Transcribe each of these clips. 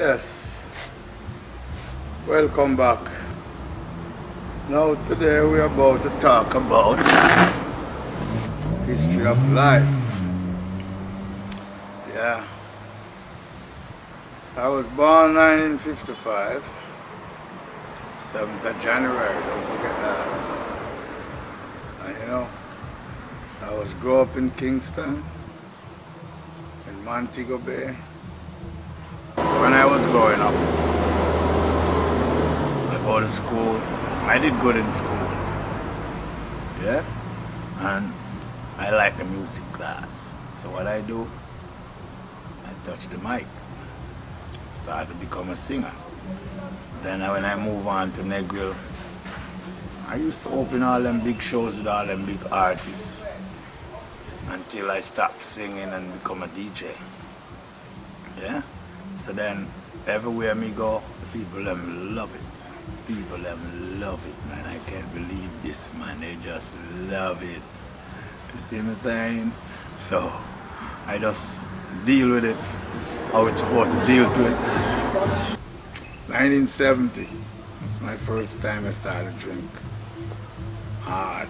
Yes, welcome back. Now today we're about to talk about history of life. Yeah, I was born 1955, 7th of January, don't forget that. And I was grew up in Kingston, in Montego Bay. So when I was growing up, I go to school. I did good in school, yeah, and I like the music class. So what I do, I touch the mic, start to become a singer. Then when I move on to Negril, I used to open all them big shows with all them big artists until I stopped singing and become a DJ, yeah. So then everywhere me go, people them love it. People them love it, man. I can't believe this, man. They just love it. You see me saying? So I just deal with it how it's supposed to deal to it. 1970, it's my first time I started to drink hard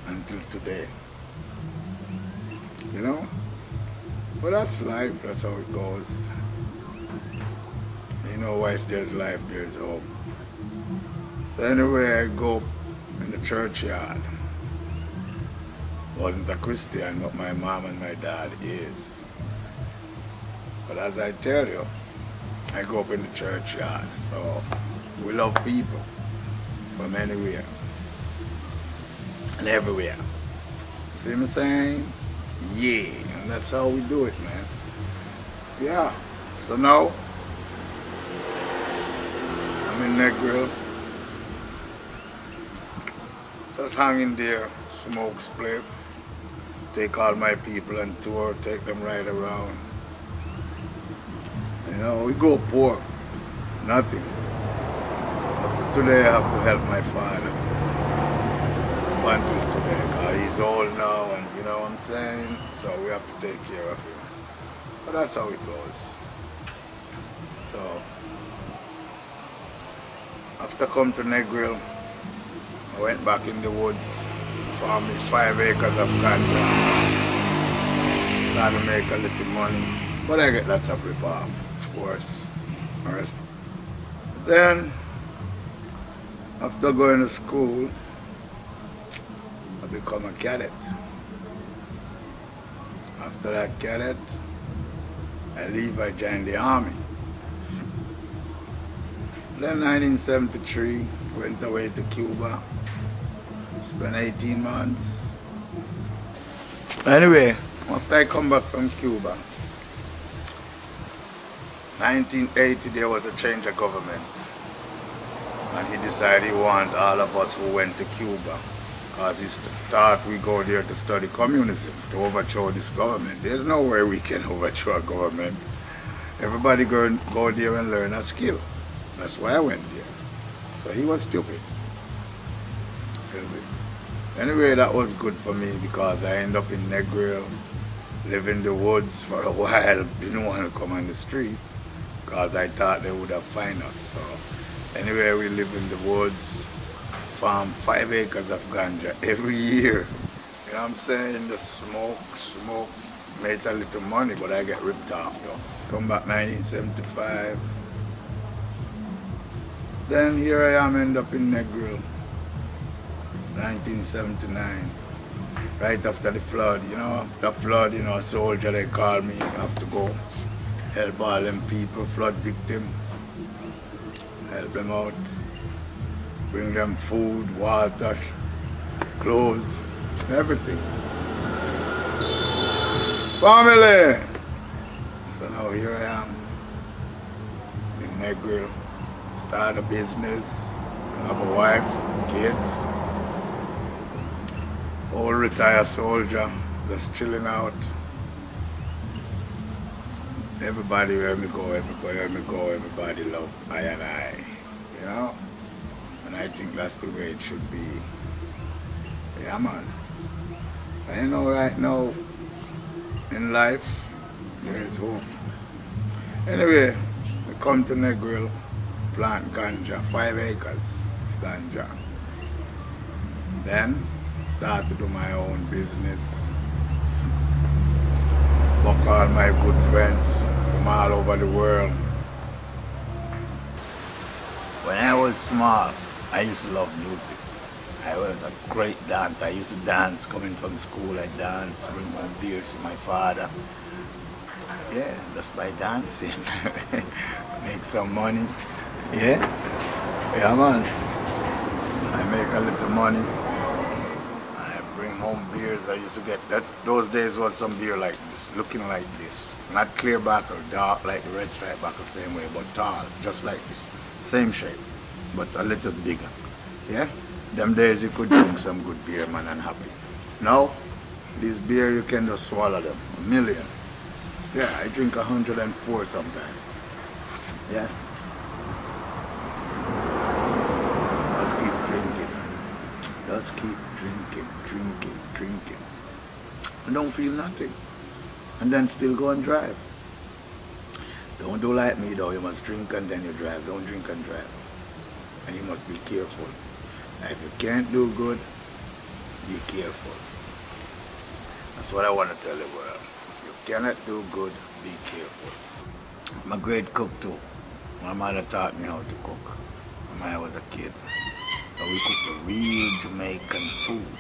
until today. You know? But that's life, that's how it goes. You know, once there's life, there's hope. So anyway, I go in the churchyard. Wasn't a Christian, but my mom and my dad is. But as I tell you, I grew up in the churchyard, so we love people from anywhere and everywhere. See me saying? Yeah, and that's how we do it, man. Yeah, so now, I'm in Negril. Just hang in there, smoke spliff, take all my people on tour, take them right around. You know, we go poor, nothing. But today I have to help my father up until today, because he's old now, and you know what I'm saying? So we have to take care of him. But that's how it goes. So, after come to Negril, I went back in the woods, farmed 5 acres of ganja, started to make a little money, but I get lots of rip-off, of course. Then, after going to school, I become a cadet. After that cadet, I leave, I join the army. Then 1973, went away to Cuba. Spent 18 months. Anyway, after I come back from Cuba, 1980 there was a change of government. And he decided he wanted all of us who went to Cuba, because he thought we go there to study communism, to overthrow this government. There's no way we can overthrow a government. Everybody go there and learn a skill. That's why I went there. So he was stupid. Anyway, that was good for me because I ended up in Negril, live in the woods for a while, didn't want to come on the street because I thought they would have found us. So anyway, we live in the woods, farm 5 acres of ganja every year. You know what I'm saying? Just smoke, made a little money, but I get ripped off though. Come back 1975. Then here I am, end up in Negril, 1979, right after the flood. You know, after flood, you know, a soldier, they call me, you have to go help all them people, flood victim, help them out, bring them food, water, clothes, everything. Family! So now here I am, in Negril. Start a business, have a wife, kids, old retired soldier, just chilling out. Everybody where me go, everybody love I and I, you know? And I think that's the way it should be. Yeah, man. I know right now, in life, there is hope. Anyway, come to Negril, plant ganja, 5 acres of ganja. Then start to do my own business. Book all my good friends from all over the world. When I was small, I used to love music. I was a great dancer. I used to dance coming from school. I dance, bring home beers to my father. Yeah, just by dancing. Make some money. Yeah? Yeah, man. I make a little money. I bring home beers. I used to get that. Those days was some beer like this, looking like this. Not clear bottle, dark like the red stripe bottle, same way, but tall, just like this. Same shape, but a little bigger. Yeah? Them days you could drink some good beer, man, and happy. Now, this beer you can just swallow them. 1,000,000. Yeah, I drink 104 sometimes. Yeah. Just keep drinking. Just keep drinking. And don't feel nothing. And then still go and drive. Don't do like me though, you must drink and then you drive. Don't drink and drive. And you must be careful. Now, if you can't do good, be careful. That's what I want to tell the world. If you cannot do good, be careful. I'm a great cook too. My mother taught me how to cook when I was a kid. So we cook the real Jamaican food.